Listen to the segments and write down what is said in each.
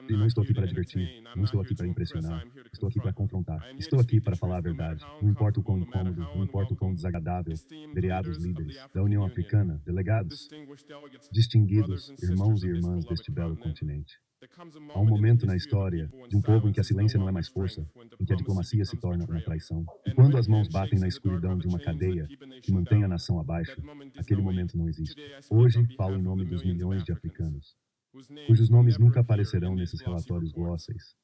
E não estou aqui para divertir, não estou aqui para impressionar, estou aqui para confrontar, estou aqui para falar a verdade. Não importa o quão incômodo, não importa o quão desagradável, vereados líderes da União Africana, delegados, distinguidos, irmãos e irmãs deste belo continente. Há um momento na história de um povo em que a silência não é mais força, em que a diplomacia se torna uma traição. E quando as mãos batem na escuridão de uma cadeia que mantém a nação abaixo, aquele momento não existe. Hoje, falo em nome dos milhões de africanos, cujos nomes nunca aparecerão nesses relatórios glossáveis.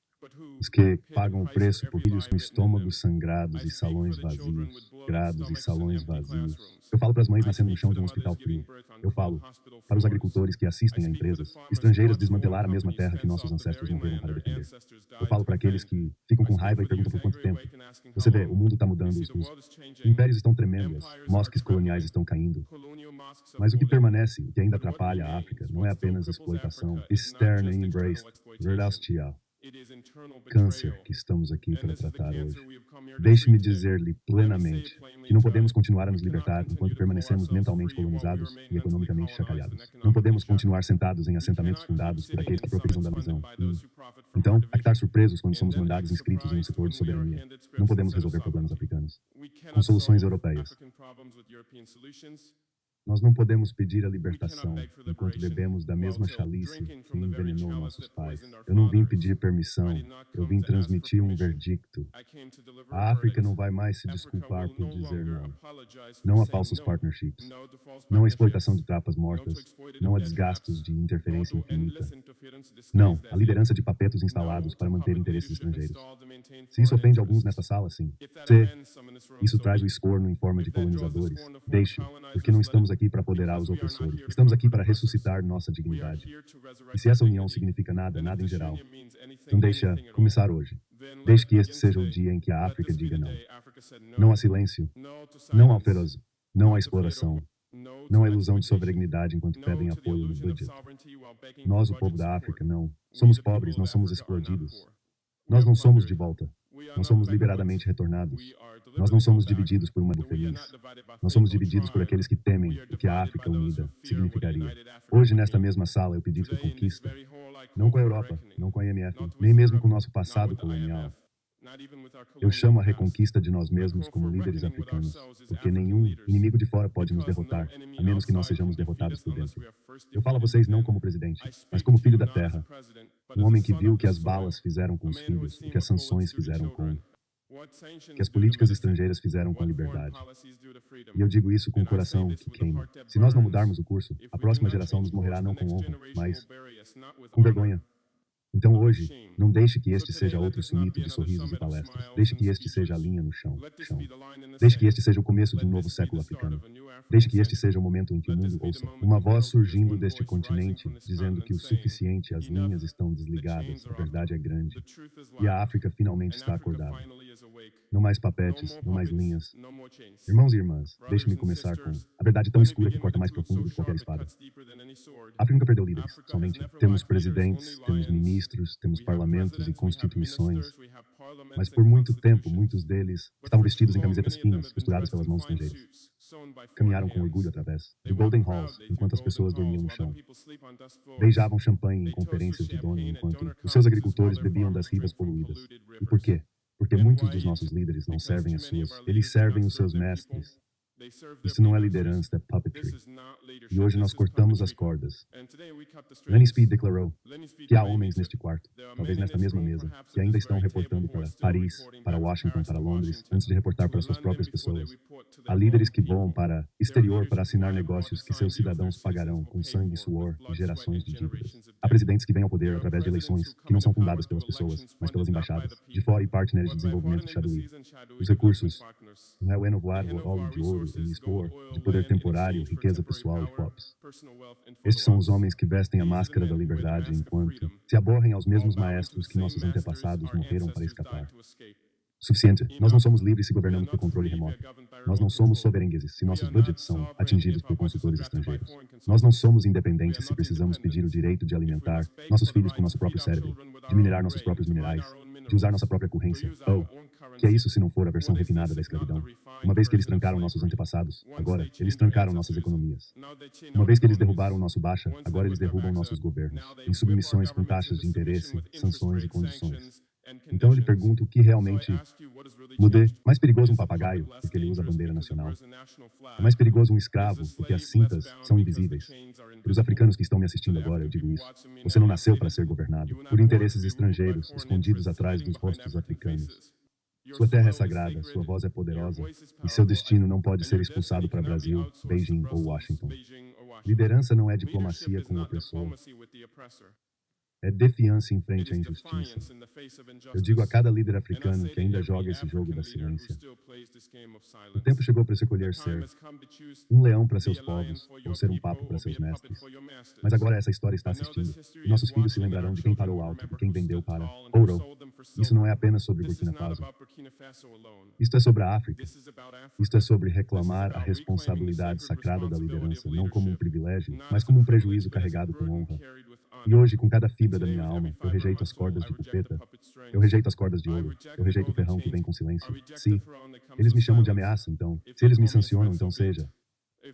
Os que pagam o preço por filhos com estômagos sangrados e salões vazios, grados e salões vazios. Eu falo para as mães nascendo no chão de um hospital frio. Eu falo para os agricultores que assistem a empresas estrangeiras desmantelar a mesma terra que nossos ancestros morreram para defender. Eu falo para aqueles que ficam com raiva e perguntam por quanto tempo. Você vê, o mundo está mudando, os impérios estão tremendo, as mosques coloniais estão caindo. Mas o que permanece, o que ainda atrapalha a África, não é apenas exploitação externa e embraced, verdastial. Câncer que estamos aqui para tratar hoje. Deixe-me dizer-lhe plenamente que não podemos continuar a nos libertar enquanto permanecemos mentalmente colonizados e economicamente chacalhados. Não podemos continuar sentados em assentamentos fundados por aqueles que profetizam da visão. Então, actar surpresos quando somos mandados inscritos em um setor de soberania. Não podemos resolver problemas africanos com soluções europeias. Nós não podemos pedir a libertação enquanto bebemos da mesma chalice que envenenou nossos pais. Eu não vim pedir permissão, eu vim transmitir um verdicto. A África não vai mais se desculpar por dizer não. Não a falsos partnerships. Não a exploitação de trapas mortas. Não a desgastos de interferência infinita. Não, a liderança de papetos instalados para manter interesses estrangeiros. Se isso ofende alguns nesta sala, sim. Se isso traz o escorno em forma de colonizadores, deixe, porque não estamos aqui para apoderar os opressores. Estamos aqui para ressuscitar nossa dignidade. E se essa união significa nada, nada em geral, então deixa começar hoje. Deixe que este seja o dia em que a África diga não. Não a silêncio, não ao feroz, não à exploração, não à ilusão de soberanidade enquanto pedem apoio no budget. Nós, o povo da África, não. Somos pobres, nós somos explodidos. Nós não somos de volta. Nós somos liberadamente retornados. Nós não somos divididos por uma feliz. Nós somos divididos por aqueles que temem o que a África unida significaria. Hoje, nesta mesma sala, eu pedi reconquista. Não com a Europa, não com a IMF, nem mesmo com o nosso passado colonial. Eu chamo a reconquista de nós mesmos como líderes africanos, porque nenhum inimigo de fora pode nos derrotar, a menos que nós sejamos derrotados por dentro. Eu falo a vocês não como presidente, mas como filho da terra. Um homem que viu o que as balas fizeram com os filhos, o que as sanções fizeram com que as políticas estrangeiras fizeram com a liberdade. E eu digo isso com o coração que queima. Se nós não mudarmos o curso, a próxima geração nos morrerá não com honra, mas com vergonha. Então hoje, não deixe que este seja outro sumiço de sorrisos e palestras. Deixe que este seja a linha no chão. Deixe que este seja o começo de um novo século africano. Deixe que este seja o momento em que o mundo ouça uma voz surgindo deste continente, dizendo que o suficiente, as linhas estão desligadas, a verdade é grande. E a África finalmente está acordada. Não mais papetes, não mais linhas. Irmãos e irmãs, deixe-me começar com a verdade tão escura que corta mais profundo do que qualquer espada. A África nunca perdeu líderes, somente. Temos presidentes, temos ministros, temos parlamentos e constituições. Mas por muito tempo, muitos deles estavam vestidos em camisetas finas, costuradas pelas mãos estrangeiras. Caminharam com orgulho através de Golden Halls, enquanto as pessoas dormiam no chão. Beijavam champanhe em conferências de dono, enquanto os seus agricultores bebiam das rivas poluídas. E por quê? Porque muitos dos nossos líderes não servem as suas, eles servem os seus mestres. Isso não é liderança, é puppetry. E hoje nós cortamos as cordas. Lenny Speed declarou que há homens neste quarto, talvez nesta mesma mesa, que ainda estão reportando para Paris, para Washington, para Londres, antes de reportar para suas próprias pessoas. Há líderes que voam para exterior para assinar negócios que seus cidadãos pagarão com sangue, suor e gerações de dívidas. Há presidentes que vêm ao poder através de eleições que não são fundadas pelas pessoas, mas pelas embaixadas, de fora e partners de desenvolvimento de Shadowee. Os recursos não é o enovoar, o óleo de ouro e expor, de poder temporário, riqueza pessoal e FOPs. Estes são os homens que vestem a máscara da liberdade enquanto se aborrem aos mesmos maestros que nossos antepassados morreram para escapar. Suficiente. Nós não somos livres se governamos por controle remoto. Nós não somos soberangueses se nossos budgets são atingidos por consultores estrangeiros. Nós não somos independentes se precisamos pedir o direito de alimentar nossos filhos com nosso próprio cérebro, de minerar nossos próprios minerais, de usar nossa própria corrência. Que é isso se não for a versão refinada da escravidão? Uma vez que eles trancaram nossos antepassados, agora eles trancaram nossas economias. Uma vez que eles derrubaram o nosso baixa, agora eles derrubam nossos governos, em submissões com taxas de interesse, sanções e condições. Então eu lhe pergunto o que realmente mudou. Mais perigoso um papagaio, porque ele usa a bandeira nacional. É mais perigoso um escravo, porque as cintas são invisíveis. Para os africanos que estão me assistindo agora, eu digo isso. Você não nasceu para ser governado por interesses estrangeiros, escondidos atrás dos rostos africanos. Sua terra é sagrada, sua voz é poderosa, e seu destino não pode ser expulsado para Brasil, Beijing ou Washington. Liderança não é diplomacia com o opressor. É defiança em frente à injustiça. Eu digo a cada líder africano que ainda joga esse jogo da ciência. O tempo chegou para escolher ser um leão para seus povos, ou ser um papo para seus mestres. Mas agora essa história está assistindo, e nossos filhos se lembrarão de quem parou alto e quem vendeu para ouro. Isso não é apenas sobre Burkina Faso. Isto é sobre a África. Isto é sobre reclamar a responsabilidade sacrada da liderança, não como um privilégio, mas como um prejuízo carregado com honra. E hoje, com cada fibra da minha alma, eu rejeito as cordas de pupeta, eu rejeito as cordas de ouro, eu rejeito o ferrão que vem com silêncio. Se eles me chamam de ameaça, então, se eles me sancionam, então seja.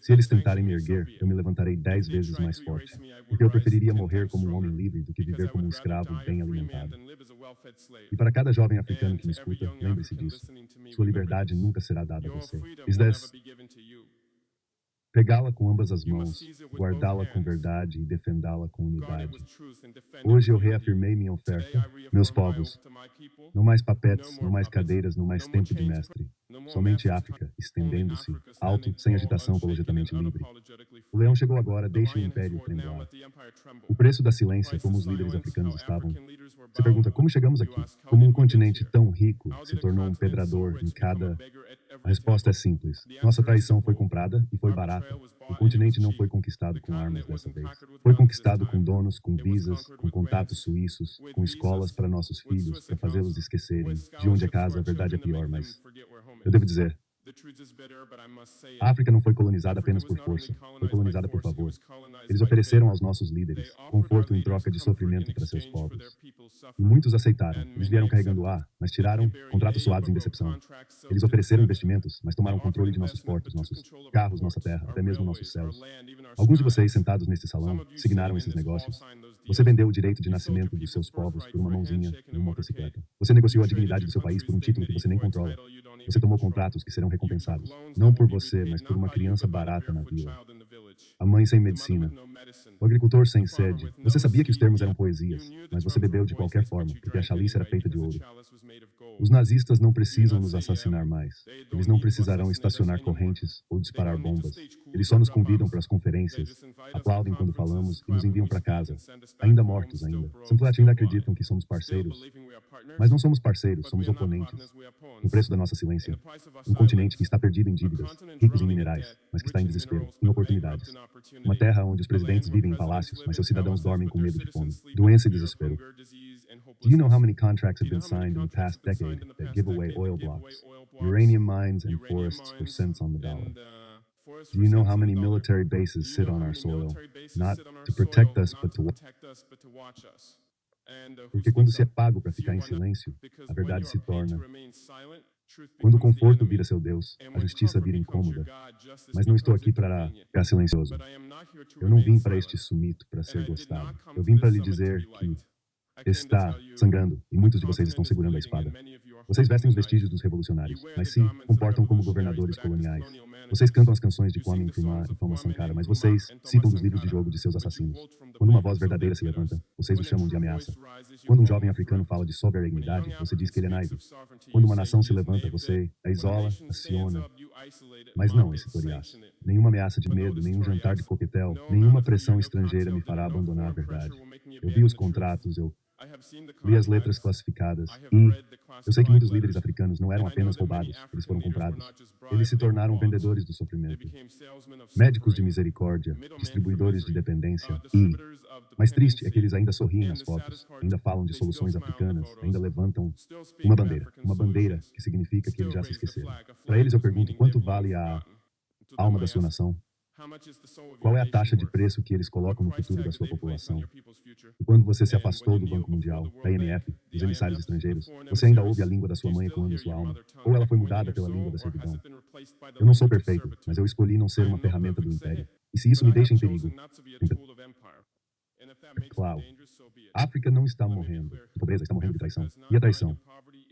Se eles tentarem me erguer, eu me levantarei 10 vezes mais forte, porque eu preferiria morrer como um homem livre do que viver como um escravo bem alimentado. E para cada jovem africano que me escuta, lembre-se disso. Sua liberdade nunca será dada a você. Pegá-la com ambas as mãos, guardá-la com verdade e defendê-la com unidade. Hoje eu reafirmei minha oferta, meus povos. Não mais papetes, não mais cadeiras, não mais tempo de mestre. Somente África, estendendo-se, alto, sem agitação, apologeticamente livre. O leão chegou agora, deixe o império tremblar. O preço da silência, como os líderes africanos estavam. Você pergunta, como chegamos aqui? Como um continente tão rico se tornou um pedrador em cada... A resposta é simples. Nossa traição foi comprada e foi barata. O continente não foi conquistado com armas dessa vez. Foi conquistado com donos, com visas, com contatos suíços, com escolas para nossos filhos, para fazê-los esquecerem de onde é casa. A verdade é pior, mas eu devo dizer, a África não foi colonizada apenas por força, foi colonizada por favor. Eles ofereceram aos nossos líderes conforto em troca de sofrimento para seus povos. E muitos aceitaram. Eles vieram carregando mas tiraram contratos suados em decepção. Eles ofereceram investimentos, mas tomaram controle de nossos portos, nossos carros, nossa terra, até mesmo nossos céus. Alguns de vocês sentados neste salão signaram esses negócios. Você vendeu o direito de nascimento dos seus povos por uma mãozinha e uma motocicleta. Você negociou a dignidade do seu país por um título que você nem controla. Você tomou contratos que serão recompensados, não por você, mas por uma criança barata na vila. A mãe sem medicina. O agricultor sem sede. Você sabia que os termos eram poesias, mas você bebeu de qualquer forma, porque a chalice era feita de ouro. Os nazistas não precisam nos assassinar mais. Eles não precisarão estacionar correntes ou disparar bombas. Eles só nos convidam para as conferências, aplaudem quando falamos e nos enviam para casa. Ainda mortos ainda. Simplesmente ainda acreditam que somos parceiros. Mas não somos parceiros, somos oponentes. O preço da nossa silência. Um continente que está perdido em dívidas, ricos em minerais, mas que está em desespero, em oportunidades. Uma terra onde os presidentes vivem em palácios, mas seus cidadãos dormem com medo de fome, doença e desespero. Do you know how many contracts have been signed in the past decade that give away oil blocks, uranium mines, and forests for cents on the dollar? Do you know how many military bases sit on our soil, not to protect us, but to watch us? Porque quando se é pago para ficar em silêncio, a verdade se torna. Quando o conforto vira seu Deus, a justiça vira incômoda. Mas não estou aqui para ficar silencioso. Eu não vim para este summit para ser gostado. Eu vim para lhe dizer que está sangrando e muitos de vocês estão segurando a espada. Vocês vestem os vestígios dos revolucionários, mas se comportam como governadores coloniais. Vocês cantam as canções de Kwame Nkrumah e Thomas Sankara, mas vocês citam dos livros de jogo de seus assassinos. Quando uma voz verdadeira se levanta, vocês o chamam de ameaça. Quando um jovem africano fala de soberanidade, você diz que ele é naivo. Quando uma nação se levanta, você a isola, aciona. Mas não, esse toriaço. Nenhuma ameaça de medo, nenhum jantar de coquetel, nenhuma pressão estrangeira me fará abandonar a verdade. Eu vi os contratos, eu li as letras classificadas e eu sei que muitos líderes africanos não eram apenas roubados, eles foram comprados. Eles se tornaram vendedores do sofrimento, médicos de misericórdia, distribuidores de dependência e... Mais triste é que eles ainda sorriem nas fotos, ainda falam de soluções africanas, ainda levantam uma bandeira que significa que eles já se esqueceram. Para eles eu pergunto quanto vale a alma da sua nação? Qual é a taxa de preço que eles colocam no futuro da sua população? E quando você se afastou do Banco Mundial, da IMF, dos emissários estrangeiros, você ainda ouve a língua da sua mãe ecoando em sua alma? Ou ela foi mudada pela língua da servidão? Eu não sou perfeito, mas eu escolhi não ser uma ferramenta do império. E se isso me deixa em perigo? Claro, a África não está morrendo de pobreza, está morrendo de traição. E a traição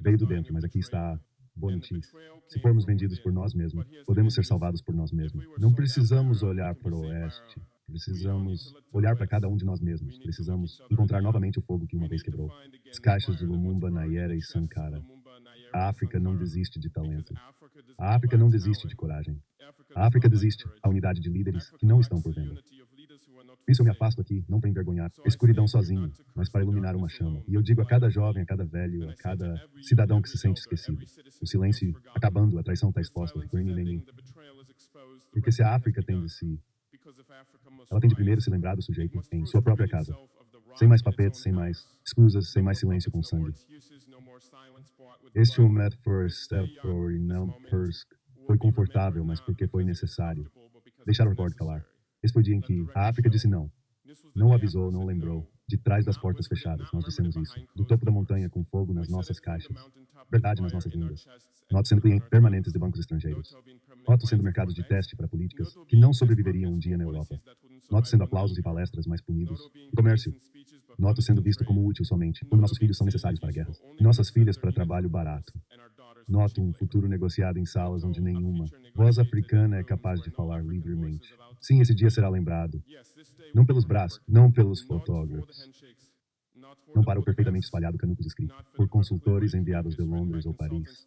veio do dentro, mas aqui está bonitinho. Se formos vendidos por nós mesmos, podemos ser salvados por nós mesmos. Não precisamos olhar para o oeste. Precisamos olhar para cada um de nós mesmos. Precisamos encontrar novamente o fogo que uma vez quebrou. As caixas de Lumumba, Nayera e Sankara. A África não desiste de talento. A África não desiste de coragem. A África desiste a unidade de líderes que não estão por venda. Por isso eu me afasto aqui, não para envergonhar a escuridão sozinho, mas para iluminar uma chama. E eu digo a cada jovem, a cada velho, a cada cidadão que se sente esquecido. O silêncio acabando, a traição está exposta. Porque se a África tem de si, ela tem de primeiro se lembrar do sujeito em sua própria casa. Sem mais papetes, sem mais escusas, sem mais silêncio com sangue. Este é o método e não foi confortável, mas porque foi necessário. Deixar o recorde calar. Esse foi o dia em que a África disse não. Não avisou, não lembrou. De trás das portas fechadas, nós dissemos isso. Do topo da montanha, com fogo nas nossas caixas. Verdade nas nossas línguas. Nós sendo clientes permanentes de bancos estrangeiros. Nós sendo mercados de teste para políticas que não sobreviveriam um dia na Europa. Nós sendo aplausos e palestras mais punidos. O comércio. Nós sendo visto como útil somente, quando nossos filhos são necessários para guerras. E nossas filhas para trabalho barato. Noto um futuro negociado em salas onde nenhuma voz africana é capaz de falar livremente. Sim, esse dia será lembrado. Não pelos braços, não pelos fotógrafos. Não para o perfeitamente espalhado canucos escrito por consultores enviados de Londres ou Paris.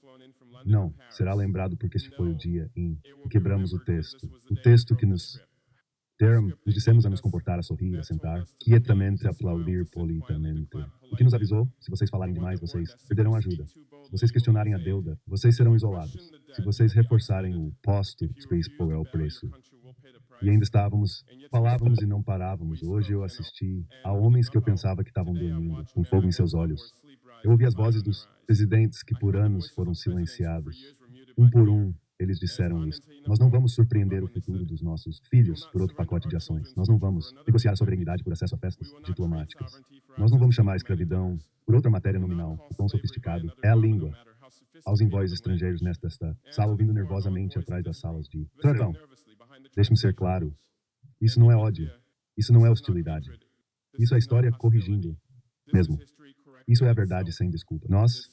Não, será lembrado porque este foi o dia em que quebramos o texto. O texto que nos dissemos a nos comportar, a sorrir, a sentar, quietamente, a aplaudir politamente. O que nos avisou, se vocês falarem demais, vocês perderão ajuda. Se vocês questionarem a deuda, vocês serão isolados. Se vocês reforçarem o posto, Spacepol é o preço. E ainda falávamos e não parávamos. Hoje eu assisti a homens que eu pensava que estavam dormindo, com fogo em seus olhos. Eu ouvi as vozes dos presidentes que por anos foram silenciados. Um por um, eles disseram isso. Nós não vamos surpreender o futuro dos nossos filhos por outro pacote de ações. Nós não vamos negociar a soberanidade por acesso a festas diplomáticas. Nós não vamos chamar a escravidão por outra matéria nominal. O quão sofisticado é a língua. Aos envoios estrangeiros nesta sala, ouvindo nervosamente atrás das salas de trovão. Deixe-me ser claro. Isso não é ódio. Isso não é hostilidade. Isso é a história corrigindo. Mesmo. Isso é a verdade sem desculpa. Nós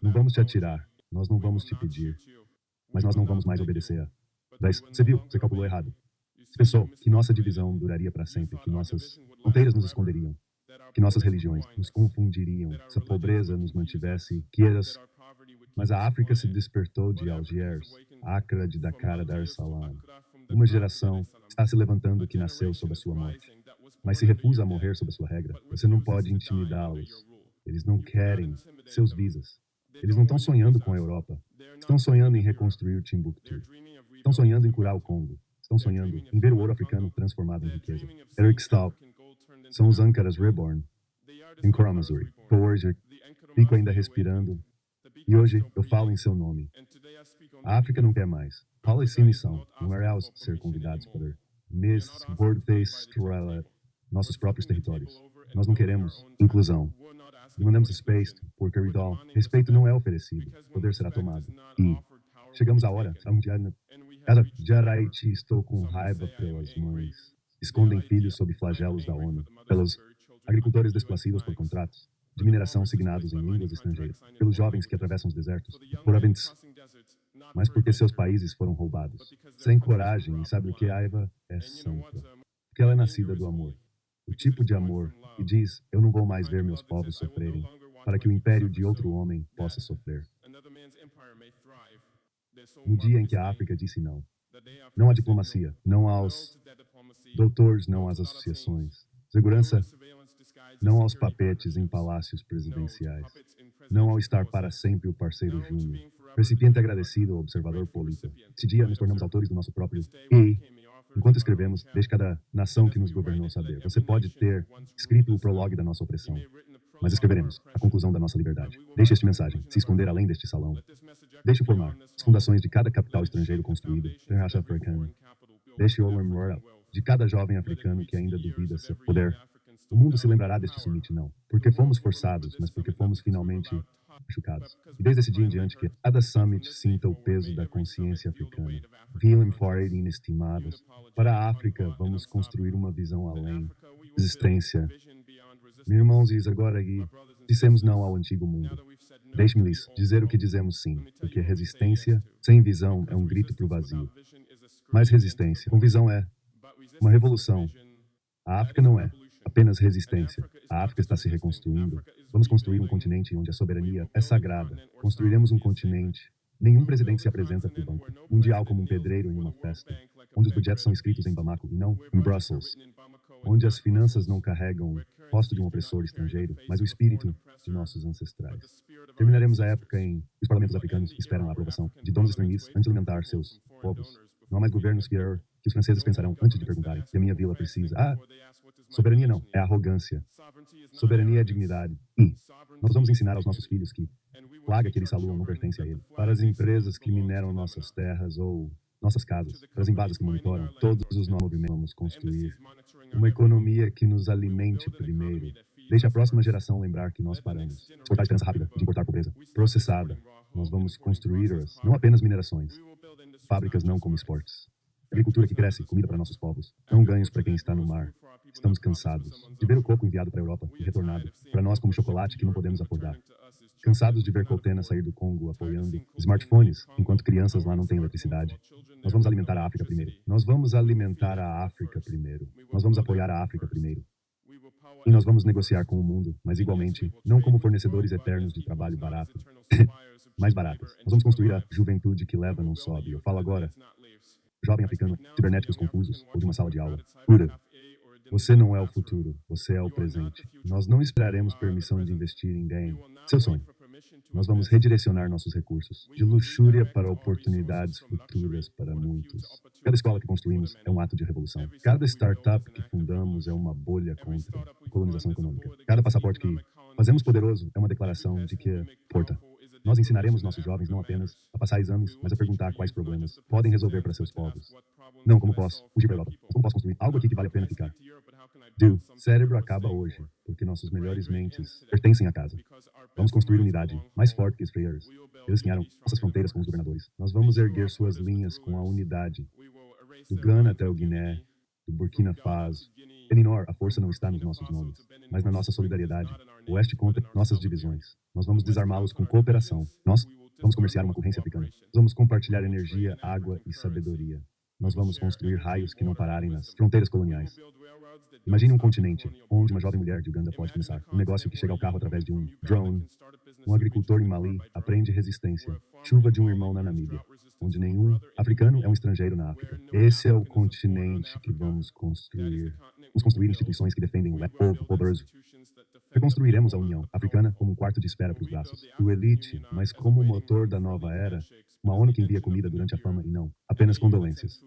não vamos te atirar. Nós não vamos te pedir. Mas nós não vamos mais obedecer a... Você viu? Você calculou errado. Você pensou que nossa divisão duraria para sempre, que nossas fronteiras nos esconderiam, que nossas religiões nos confundiriam, se a pobreza nos mantivesse quieras. Mas a África se despertou de Algiers, Accra, de Dakar, Dar es Salaam. Uma geração está se levantando que nasceu sob a sua morte, mas se recusa a morrer sob a sua regra. Você não pode intimidá-los. Eles não querem seus visas. Eles não estão sonhando com a Europa. Estão sonhando em reconstruir Timbuktu. Estão sonhando em curar o Congo. Estão sonhando em ver o ouro africano transformado em riqueza. Eric Stahl. São os Ankaras Reborn. Em Karamazuri. Hoje, fico ainda respirando. E hoje eu falo em seu nome. A África não quer mais. Policy e missão. Não é real ser convidados para Miss Birthday Estrela, nossos próprios territórios. Nós não queremos inclusão. Demandamos respeito, por Caridol. Respeito não é oferecido. Poder será tomado. E chegamos à hora. Cada Jaraiti estou com raiva pelas mães. Escondem filhos sob flagelos da ONU. Pelos agricultores desplacidos por contratos de mineração signados em línguas estrangeiras. Pelos jovens que atravessam os desertos. Por aventos. Mas porque seus países foram roubados. Sem coragem. E sabe o que raiva é santa? Porque ela é nascida do amor. O tipo de amor que diz, eu não vou mais ver meus povos sofrerem, para que o império de outro homem possa sofrer. No dia em que a África disse não. Não à diplomacia, não aos doutores, não às associações. Segurança, não aos papetes em palácios presidenciais. Não ao estar para sempre o parceiro júnior. Recipiente agradecido ao observador político. Esse dia nos tornamos autores do nosso próprio E. Enquanto escrevemos, deixe cada nação que nos governou saber. Você pode ter escrito o prologue da nossa opressão, mas escreveremos a conclusão da nossa liberdade. Deixe esta mensagem se esconder além deste salão. Deixe formar as fundações de cada capital estrangeiro construído, terra africana. Deste Owen Royal, de cada jovem africano que ainda duvida seu poder. O mundo se lembrará deste summit, não porque fomos forçados, mas porque fomos finalmente machucados. E desde esse dia em diante que cada summit sinta o peso da consciência africana. Willem Ford inestimados. Para a África, vamos construir uma visão além. Resistência. Meus irmãos, e agora aqui, dissemos não ao antigo mundo. Deixe-me-lhes dizer o que dizemos sim, porque resistência sem visão é um grito para o vazio. Mas resistência com visão é uma revolução. A África não é apenas resistência. A África está se reconstruindo. Vamos construir um continente onde a soberania é sagrada. Construiremos um continente. Nenhum presidente se apresenta para o Banco Mundial como um pedreiro em uma festa, onde os budgets são escritos em Bamako e não em Brussels, onde as finanças não carregam o posto de um opressor estrangeiro, mas o espírito de nossos ancestrais. Terminaremos a época em que os parlamentos africanos esperam a aprovação de donos estrangeiros antes de alimentar seus povos. Não há mais governos fier que os franceses pensarão antes de perguntarem se a minha vila precisa. Soberania não, é arrogância. Soberania é dignidade. E nós vamos ensinar aos nossos filhos que flaga que eles saluam não pertence a ele. Para as empresas que mineram nossas terras ou nossas casas, para as embaixadas que monitoram todos os novos movimentos, vamos construir uma economia que nos alimente primeiro. Deixe a próxima geração lembrar que nós paramos. Exportar esperança rápida de importar pobreza processada. Nós vamos construir-as, não apenas minerações, fábricas não como esportes. Agricultura que cresce, comida para nossos povos, não ganhos para quem está no mar. Estamos cansados de ver o coco enviado para a Europa e retornado para nós como chocolate que não podemos afordar. Cansados de ver Coltena sair do Congo apoiando smartphones, enquanto crianças lá não têm eletricidade. Nós vamos alimentar a África primeiro. Nós vamos alimentar a África primeiro. Nós vamos apoiar a África primeiro. E nós vamos negociar com o mundo, mas igualmente, não como fornecedores eternos de trabalho barato, mais baratas. Nós vamos construir a juventude que leva não sobe. Eu falo agora, jovem africano, cibernéticos confusos, ou de uma sala de aula. Cura. Você não é o futuro, você é o presente. Nós não esperaremos permissão de investir em ninguém. Seu sonho. Nós vamos redirecionar nossos recursos, de luxúria para oportunidades futuras para muitos. Cada escola que construímos é um ato de revolução. Cada startup que fundamos é uma bolha contra a colonização econômica. Cada passaporte que fazemos poderoso é uma declaração de que porta. Nós ensinaremos nossos jovens não apenas a passar exames, mas a perguntar quais problemas podem resolver para seus povos. Não como posso fugir para a Europa, mas como posso construir algo aqui que vale a pena ficar. Cérebro acaba hoje, porque nossos melhores mentes pertencem à casa. Vamos construir unidade, mais forte que os freiras. Eles ganharam nossas fronteiras com os governadores. Nós vamos erguer suas linhas com a unidade. Do Ghana até o Guiné, do Burkina Faso. Elinor, a força não está nos nossos nomes, mas na nossa solidariedade. O Oeste contra nossas divisões. Nós vamos desarmá-los com cooperação. Nós vamos comerciar uma concorrência africana. Nós vamos compartilhar energia, água e sabedoria. Nós vamos construir raios que não pararem nas fronteiras coloniais. Imagine um continente onde uma jovem mulher de Uganda pode começar um negócio que chega ao carro através de um drone. Um agricultor em Mali aprende resistência. Chuva de um irmão na Namíbia, onde nenhum africano é um estrangeiro na África. Esse é o continente que vamos construir. Vamos construir instituições que defendem o povo poderoso. Reconstruiremos a União Africana como um quarto de espera para os braços do elite, mas como o motor da nova era. Uma ONU que envia comida durante a fama e não apenas condolências.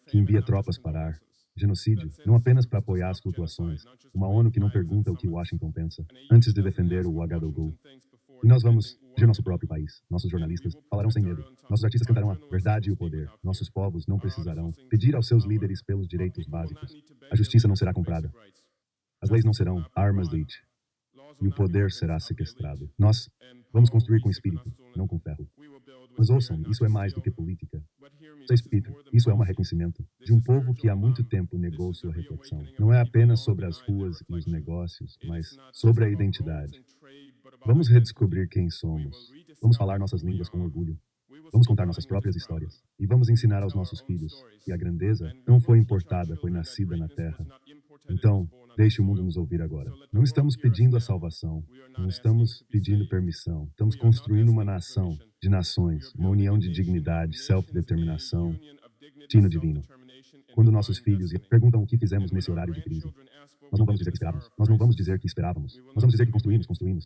Que envia tropas parar. Genocídio, não apenas para apoiar as flutuações. Uma ONU que não pergunta o que Washington pensa, antes de defender o Ouagadougou. E nós vamos de nosso próprio país. Nossos jornalistas falarão sem medo. Nossos artistas cantarão a verdade e o poder. Nossos povos não precisarão pedir aos seus líderes pelos direitos básicos. A justiça não será comprada. As leis não serão armas de it. E o poder será sequestrado. Nós vamos construir com espírito, não com ferro. Mas ouçam, isso é mais do que política. Isso é espírito. Isso é um reconhecimento de um povo que há muito tempo negou sua reflexão. Não é apenas sobre as ruas e os negócios, mas sobre a identidade. Vamos redescobrir quem somos. Vamos falar nossas línguas com orgulho. Vamos contar nossas próprias histórias. E vamos ensinar aos nossos filhos que a grandeza não foi importada, foi nascida na terra. Então, deixe o mundo nos ouvir agora. Não estamos pedindo a salvação. Não estamos pedindo permissão. Estamos construindo uma nação de nações, uma união de dignidade, self-determinação, destino divino. Quando nossos filhos perguntam o que fizemos nesse horário de crise, nós não vamos dizer que esperávamos. Nós não vamos dizer que esperávamos. Nós vamos dizer que construímos. Construímos.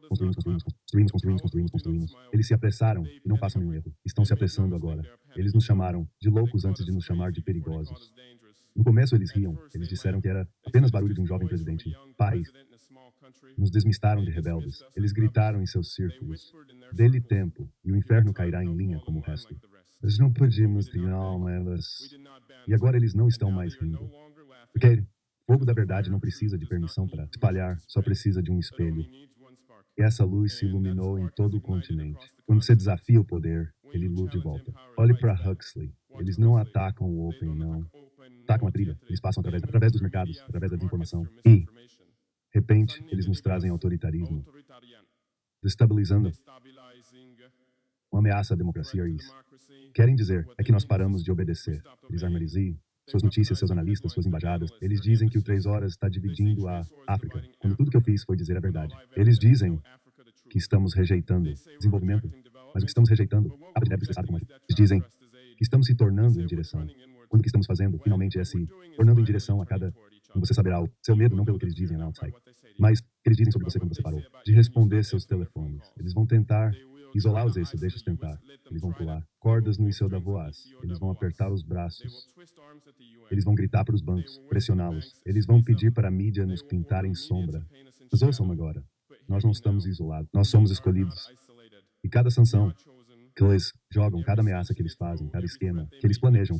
Construímos, construímos, construímos, construímos, construímos, construímos. Eles se apressaram e não façam nenhum erro. Estão se apressando agora. Eles nos chamaram de loucos antes de nos chamar de perigosos. No começo eles riam. Eles disseram que era apenas barulho de um jovem presidente. Paz. Nos desmistaram de rebeldes. Eles gritaram em seus círculos. Dê-lhe tempo, e o inferno cairá em linha como o resto. Nós não podíamos ter almas. E agora eles não estão mais rindo. Porque fogo da verdade não precisa de permissão para espalhar, só precisa de um espelho. E essa luz se iluminou em todo o continente. Quando você desafia o poder, ele luz de volta. Olhe para Huxley. Eles não atacam o Open, não. Atacam a trilha. Eles passam através dos mercados, através da desinformação. E, de repente, eles nos trazem autoritarismo, destabilizando uma ameaça à democracia. E querem dizer é que nós paramos de obedecer. Eles harmonizam suas notícias, seus analistas, suas embaixadas. Eles dizem que o 3 horas está dividindo a África, quando tudo que eu fiz foi dizer a verdade. Eles dizem que estamos rejeitando desenvolvimento, mas o que estamos rejeitando, eles dizem que estamos se tornando em direção. Quando o que estamos fazendo, finalmente, é se tornando em direção a cada... Você saberá o seu medo, não pelo que eles dizem na outside, mas o que eles dizem sobre você quando você parou, de responder seus telefones. Eles vão tentar isolá-los, isso, deixa-os tentar. Eles vão pular cordas no Liceu da Voaz. Eles vão apertar os braços. Eles vão gritar para os bancos, pressioná-los. Eles vão pedir para a mídia nos pintar em sombra. Mas ouçam agora. Nós não estamos isolados. Nós somos escolhidos. E cada sanção que eles jogam, cada ameaça que eles fazem, cada esquema que eles planejam,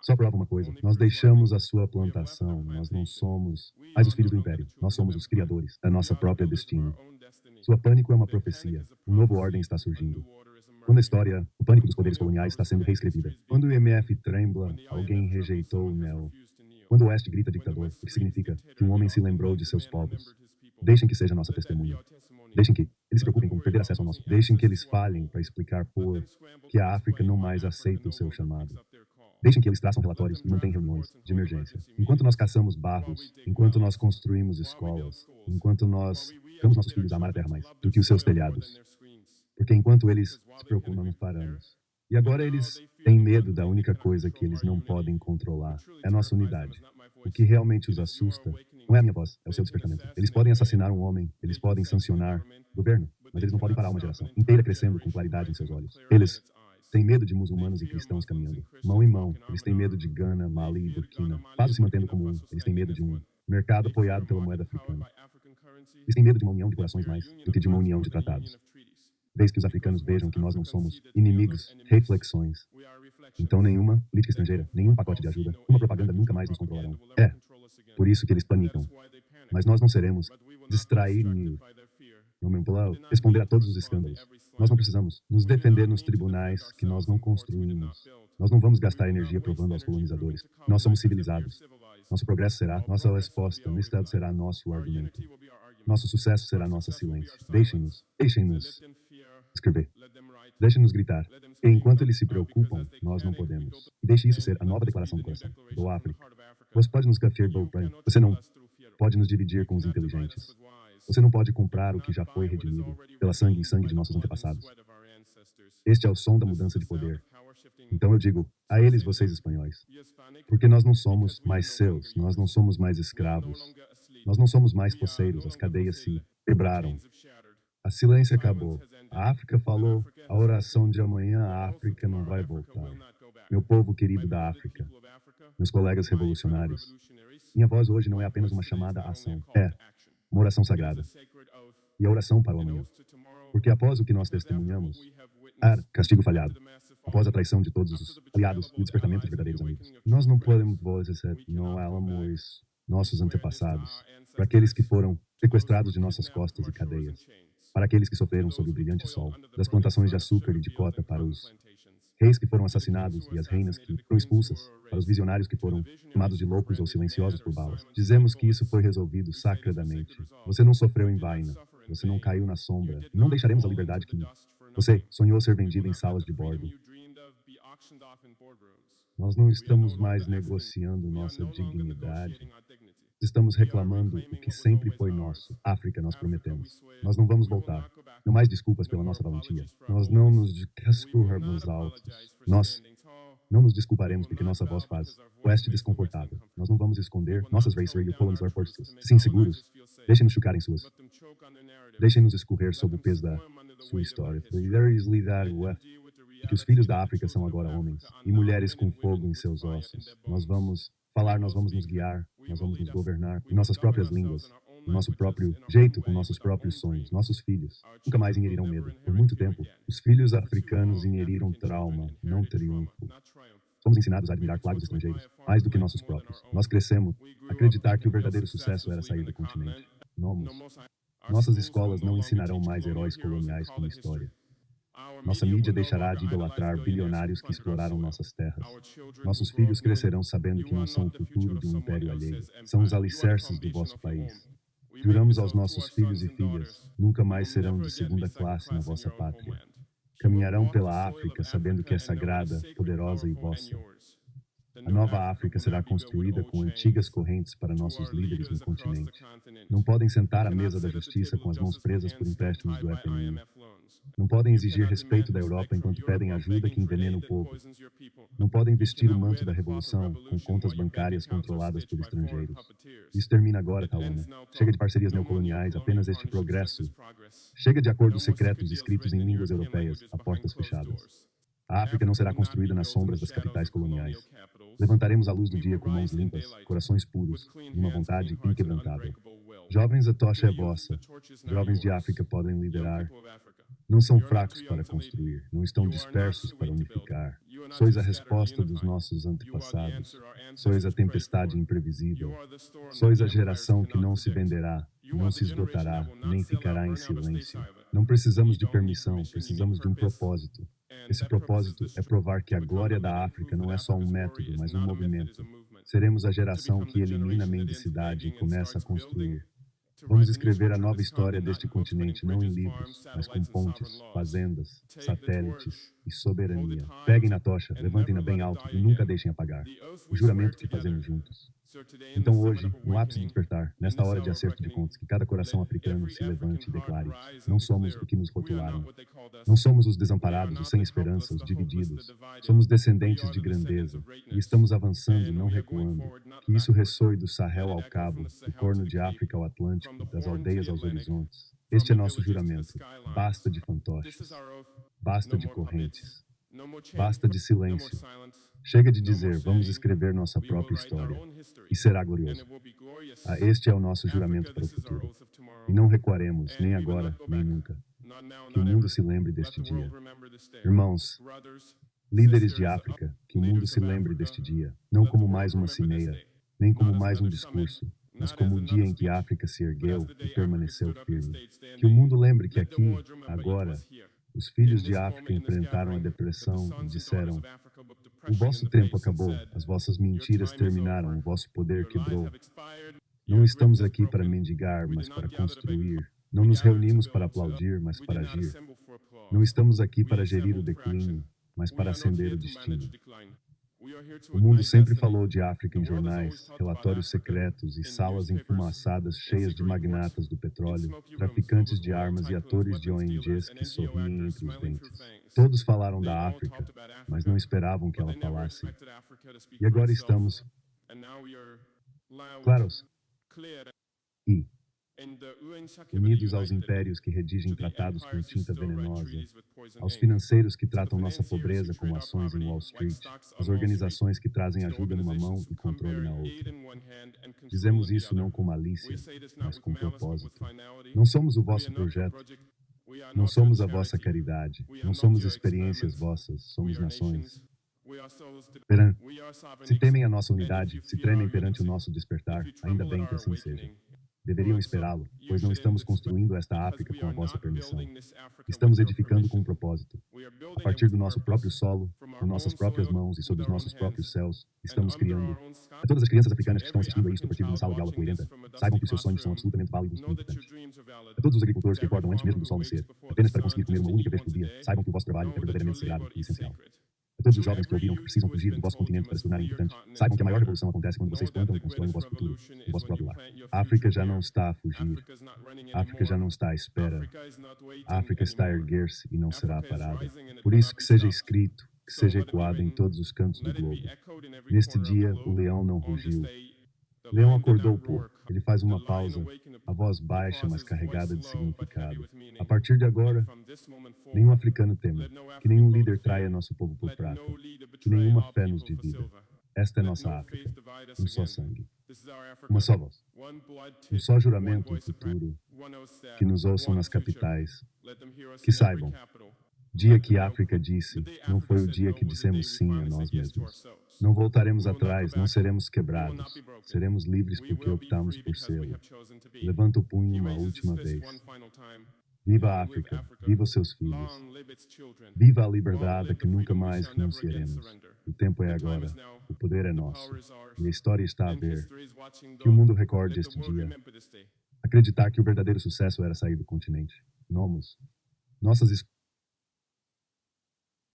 só prova uma coisa. Nós deixamos a sua plantação. Nós não somos mais os filhos do império. Nós somos os criadores da nossa própria destino. Sua pânico é uma profecia. Um novo ordem está surgindo. Quando a história, o pânico dos poderes coloniais está sendo reescrevida. Quando o IMF trembla, alguém rejeitou o NEL. Quando o Oeste grita dictador, o que significa que um homem se lembrou de seus povos. Deixem que seja nossa testemunha. Deixem que eles se preocupem com perder acesso ao nosso. Deixem que eles falhem para explicar por que a África não mais aceita o seu chamado. Deixem que eles traçam relatórios e mantenham reuniões de emergência. Enquanto nós caçamos barros, enquanto nós construímos escolas, enquanto nós damos nossos filhos a amar a terra mais do que os seus telhados. Porque enquanto eles se preocupam, nós não paramos. E agora eles têm medo da única coisa que eles não podem controlar. É a nossa unidade. O que realmente os assusta não é a minha voz, é o seu despertamento. Eles podem assassinar um homem, eles podem sancionar o governo, mas eles não podem parar uma geração inteira crescendo com claridade em seus olhos. Eles têm medo de muçulmanos e cristãos caminhando mão em mão. Eles têm medo de Gana, Mali e Burkina Faso se mantendo como um. Eles têm medo de um mercado apoiado pela moeda africana. Eles têm medo de uma união de corações mais do que de uma união de tratados. Desde que os africanos vejam que nós não somos inimigos, reflexões. Então nenhuma política estrangeira, nenhum pacote de ajuda, uma propaganda nunca mais nos controlarão. É por isso que eles panicam. Mas nós não seremos distraídos, responder a todos os escândalos. Nós não precisamos nos defender nos tribunais que nós não construímos. Nós não vamos gastar energia provando aos colonizadores. Nós somos civilizados. Nosso progresso será nossa resposta. No Estado será nosso argumento. Nosso sucesso será nosso silêncio. Deixem-nos escrever. Deixem-nos gritar. E enquanto eles se preocupam, nós não podemos. E deixe isso ser a nova declaração do coração. Do África. Você pode nos gafiar, você não pode nos dividir com os inteligentes. Você não pode comprar o que já foi redimido pela sangue e sangue de nossos antepassados. Este é o som da mudança de poder. Então eu digo a eles, vocês espanhóis, porque nós não somos mais seus, nós não somos mais escravos, nós não somos mais foceiros, as cadeias se quebraram. A silêncio acabou. A África falou, a oração de amanhã, a África não vai voltar. Meu povo querido da África, meus colegas revolucionários, minha voz hoje não é apenas uma chamada à ação, é uma oração sagrada. E a oração para o amanhã. Porque após o que nós testemunhamos, há castigo falhado. Após a traição de todos os aliados e o despertamento de verdadeiros amigos. Nós não podemos não amamos nossos antepassados, para aqueles que foram sequestrados de nossas costas e cadeias, para aqueles que sofreram sob o brilhante sol, das plantações de açúcar e de cota, para os reis que foram assassinados e as reinas que foram expulsas, para os visionários que foram chamados de loucos ou silenciosos por balas. Dizemos que isso foi resolvido sacradamente. Você não sofreu em vaina, você não caiu na sombra. Não deixaremos a liberdade que você sonhou ser vendida em salas de bordo. Nós não estamos mais negociando nossa dignidade. Estamos reclamando o que sempre foi nosso. África, nós prometemos. Nós não vamos voltar. Não mais desculpas pela nossa valentia. Nós não nos cascurramos altos. Nós Não nos desculparemos porque nossa voz faz oeste desconfortável. Nós não vamos esconder nossas race radio columns or portas. Sim, seguros. Deixem-nos chocar em suas. Deixem-nos escorrer sob o peso da sua história. There is that with que os filhos da África são agora homens e mulheres com fogo em seus ossos. Nós vamos falar, nós vamos nos guiar, nós vamos nos governar em nossas próprias línguas, do nosso próprio jeito, com nossos próprios sonhos. Nossos filhos nunca mais ingerirão medo. Por muito tempo, os filhos africanos ingeriram trauma, não triunfo. Somos ensinados a admirar flagos estrangeiros, mais do que nossos próprios. Nós crescemos a acreditar que o verdadeiro sucesso era sair do continente. Nossas escolas não ensinarão mais heróis coloniais como história. Nossa mídia deixará de idolatrar bilionários que exploraram nossas terras. Nossos filhos crescerão sabendo que não são o futuro de um império alheio. São os alicerces do vosso país. Juramos aos nossos filhos e filhas, nunca mais serão de segunda classe na vossa pátria. Caminharão pela África sabendo que é sagrada, poderosa e vossa. A nova África será construída com antigas correntes para nossos líderes no continente. Não podem sentar à mesa da justiça com as mãos presas por empréstimos do FMI. Não podem exigir respeito da Europa enquanto pedem ajuda que envenena o povo. Não podem vestir o manto da revolução com contas bancárias controladas por estrangeiros. Isso termina agora, Talona. Chega de parcerias neocoloniais, apenas este progresso. Chega de acordos secretos escritos em línguas europeias, a portas fechadas. A África não será construída nas sombras das capitais coloniais. Levantaremos a luz do dia com mãos limpas, corações puros e uma vontade inquebrantável. Jovens, a tocha é vossa. Jovens de África podem liderar. Não são fracos para construir, não estão dispersos para unificar. Sois a resposta dos nossos antepassados. Sois a tempestade imprevisível. Sois a geração que não se venderá, não se esgotará, nem ficará em silêncio. Não precisamos de permissão, precisamos de um propósito. Esse propósito é provar que a glória da África não é só um método, mas um movimento. Seremos a geração que elimina a mendicidade e começa a construir. Vamos escrever a nova história deste continente, não em livros, mas com pontes, fazendas, satélites e soberania. Peguem na tocha, levantem-na bem alto e nunca deixem apagar. O juramento que fazemos juntos. Então hoje, no ápice do despertar, nesta hora de acerto de contas, que cada coração africano se levante e declare: não somos o que nos rotularam. Não somos os desamparados, os sem esperança, os divididos. Somos descendentes de grandeza e estamos avançando, não recuando. Que isso ressoe do Sahel ao Cabo, do Corno de África ao Atlântico, das aldeias aos horizontes. Este é nosso juramento. Basta de fantoches. Basta de correntes. Basta de silêncio. Chega de dizer, vamos escrever nossa própria história. E será glorioso. Este é o nosso juramento para o futuro. E não recuaremos, nem agora, nem nunca. Que o mundo se lembre deste dia. Irmãos, líderes de África, que o mundo se lembre deste dia, não como mais uma cimeira, nem como mais um discurso, mas como o dia em que a África se ergueu e permaneceu firme. Que o mundo lembre que aqui, agora, os filhos de África enfrentaram a depressão e disseram: o vosso tempo acabou, as vossas mentiras terminaram, o vosso poder quebrou. Não estamos aqui para mendigar, mas para construir. Não nos reunimos para aplaudir, mas para agir. Não estamos aqui para gerir o declínio, mas para acender o destino. O mundo sempre falou de África em jornais, relatórios secretos e salas enfumaçadas cheias de magnatas do petróleo, traficantes de armas e atores de ONGs que sorriem entre os dentes. Todos falaram da África, mas não esperavam que ela falasse. E agora estamos claros e unidos aos impérios que redigem tratados com tinta venenosa, aos financeiros que tratam nossa pobreza como ações em Wall Street, às organizações que trazem ajuda numa mão e controle na outra. Dizemos isso não com malícia, mas com propósito. Não somos o vosso projeto, não somos a vossa caridade, não somos experiências vossas, somos nações. Se temem a nossa unidade, se tremem perante o nosso despertar, ainda bem que assim seja. Deveriam esperá-lo, pois não estamos construindo esta África com a vossa permissão. Estamos edificando com um propósito. A partir do nosso próprio solo, com nossas próprias mãos e sob os nossos próprios céus, estamos criando. A todas as crianças africanas que estão assistindo a isto a partir de uma sala de aula poeirenta, saibam que os seus sonhos são absolutamente válidos e importantes. A todos os agricultores que acordam antes mesmo do sol nascer, apenas para conseguir comer uma única vez por dia, saibam que o vosso trabalho é verdadeiramente sagrado e essencial. A todos os jovens que ouviram que precisam fugir do vosso continente para se tornarem importantes, saibam que a maior revolução acontece quando vocês plantam e constroem o vosso futuro, o vosso próprio lar. A África já não está a fugir. A África já não está à espera. A África está a erguer-se e não será parada. Por isso que seja escrito, que seja ecoada em todos os cantos do globo. Neste dia, o leão não rugiu. Leão acordou, pô. Ele faz uma pausa, a voz baixa, mas carregada de significado. A partir de agora, nenhum africano tema, que nenhum líder traia nosso povo por prata, que nenhuma fé nos divida. Esta é nossa África, um só sangue, uma só voz, um só juramento, um futuro, que nos ouçam nas capitais, que saibam, dia que África disse, não foi o dia que dissemos sim a nós mesmos. Não voltaremos atrás, não seremos quebrados, seremos livres porque optamos por sê-lo. Levanta o punho uma última vez. Viva a África, viva os seus filhos. Viva a liberdade que nunca mais renunciaremos. O tempo é agora, o poder é nosso. E a história está a ver. Que o mundo recorde este dia. Acreditar que o verdadeiro sucesso era sair do continente. Nossas